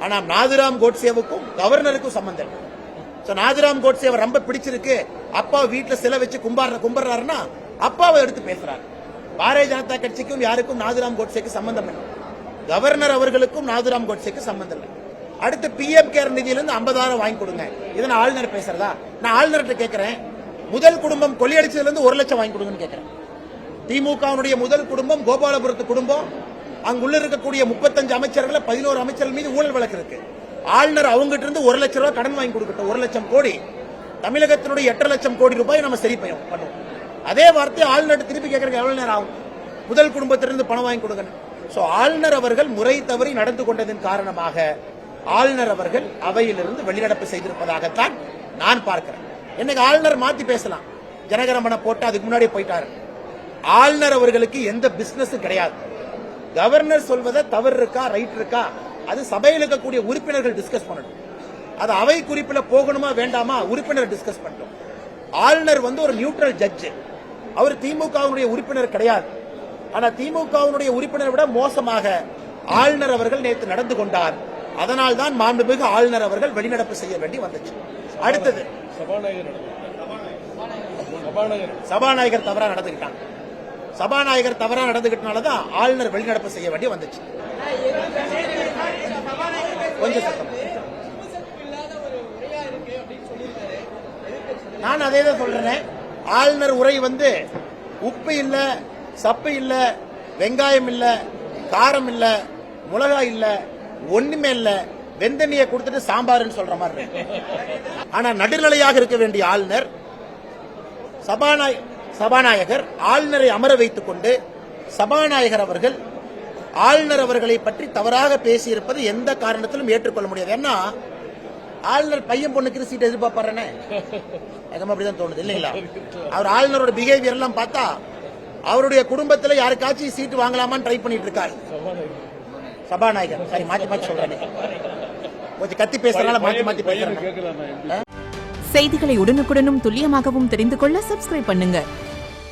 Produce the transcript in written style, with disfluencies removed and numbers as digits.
ஆனா நாதுராம் கோட்சேவுக்கும் கவர்னருக்கும் சம்பந்தம் இல்லை. நாதுராம் கோட்சேவை ரொம்ப பிடிச்சிருக்கு, அப்பா வீட்டுல சிலை வச்சு கும்பிடுறாருன்னா அப்பாவை எடுத்து பேசுறாரு. பாரதிய ஜனதா கட்சிக்கும் யாருக்கும் நாதுராம் கோட்சேக்கு சம்பந்தம் இல்லை. கவர்னர் அவர்களுக்கும் நாதுராம் கோட்சேக்கு சம்பந்தம் இல்லை. அடுத்து பிஎம் கேர் நிதியிலிருந்து 50,000 வாங்கி கொடுங்க. இதன் ஆளுநர் பேசுறதா? நான் ஆளுநர்கிட்ட கேட்கிறேன், முதல் குடும்பம் கொள்ளையடிச்சதுல இருந்து 1 லட்சம் வாங்கி கொடுங்கன்னு கேட்கிறேன். திமுகவுடைய முதல் குடும்பம் கோபாலபுரத்து குடும்பம். அங்குள்ள இருக்கக்கூடிய 35 அமைச்சர்கள் 11 அமைச்சர்கள் மீது ஊழல் வழக்கு இருக்கு. ஆளுநர் அவங்ககிட்ட இருந்து 1 லட்சம் ரூபாய் கடன் வாங்கி கொடுக்கட்டும். 1 லட்சம் கோடி, தமிழகத்தினுடைய 8 லட்சம் கோடி ரூபாய் நம்ம சரி பண்ணுவோம். அதே வார்த்தை ஆளுநர் திருப்பி கேட்கறதுக்கு எவ்வளவு நேரம் ஆகும்? முதல் குடும்பத்திலிருந்து பணம் வாங்கி கொடுங்க. ஆளுநர் அவர்கள் முறை தவறி நடந்து கொண்டதன் காரணமாக ஆளுநர் அவர்கள் அவையிலிருந்து வெளிநடப்பு செய்திருப்பதாகத்தான் நான் பார்க்கிறேன். இன்னைக்கு ஆளுநர் மாத்தி பேசலாம், ஜனகணமன போட்டு அதுக்கு முன்னாடி போயிட்டாரு. ஆளுநர் அவர்களுக்கு எந்த பிசினஸ் கிடையாது. கவர்னர் சொல்வதை தவறு இருக்கா ரைட் இருக்கா அது சபையில் இருக்கக்கூடிய உறுப்பினர்கள் டிஸ்கஸ் பண்ணணும். அது அவை குறிப்பில் போகணுமா வேண்டாமா உறுப்பினர் டிஸ்கஸ் பண்ணணும். ஆளுநர் ஒரு நியூட்ரல் ஜட்ஜ். அவர் திமுகவுடைய உறுப்பினர் கிடையாது. ஆனா திமுகவுடைய உறுப்பினரை விட மோசமாக ஆளுநர் அவர்கள் நேற்று நடந்து கொண்டார். அதனால் தான் மாண்புமிகு ஆளுநர் அவர்கள் வெளிநடப்பு செய்ய வேண்டி வந்துச்சு. அடுத்தது சபாநாயகர் தவறா நடந்துகிட்டாங்க. சபாநாயகர் தவறா நடந்துகிட்டனாலதான் ஆளுநர் வெளிநடப்பு செய்ய வேண்டி வந்துச்சு. கொஞ்சம் சத்தம். நான் அதே தான் சொல்றேன். ஆளுநர் உரை உப்பு இல்ல, சப்பு இல்ல, வெங்காயம் இல்ல, காரம் இல்ல, மிளகாய் இல்ல, ஒண்ணுமே இல்ல, வெந்தண்ணியை கொடுத்துட்டு சாம்பார்னு சொல்ற மாதிரி. ஆனா நடுநிலையாக இருக்க வேண்டிய ஆளுநர் சபாநாயகர் ஆளுநரை அமர வைத்துக் கொண்டு சபாநாயகர் அவர்கள் ஆளுநர் அவர்களை பற்றி தவறாக பேசியிருப்பது எந்த காரணத்திலும் ஏற்றுக்கொள்ள முடியாது. ஏன்னா ஆளுநர் பையன் பொண்ணுக்கு சீட் எதிர்பார்ப்பாருன்னு அப்படிதான் தோணுது இல்லைங்களா? அவர் ஆளுநரோட பிஹேவியர் எல்லாம் பார்த்தா அவருடைய குடும்பத்தில் யாருக்காச்சும் சீட்டு வாங்கலாமான்னு ட்ரை பண்ணிட்டு இருக்காரு சபாநாயகர். சரி, மாத்தி மாத்தி சொல்றேன், கொஞ்சம் கத்தி பேசுறதுனால மாத்தி மாத்தி பேசுறேன். செய்திகளை உடனுக்குடனும் துல்லியமாகவும் தெரிந்து கொள்ள சப்ஸ்கிரைப் பண்ணுங்க.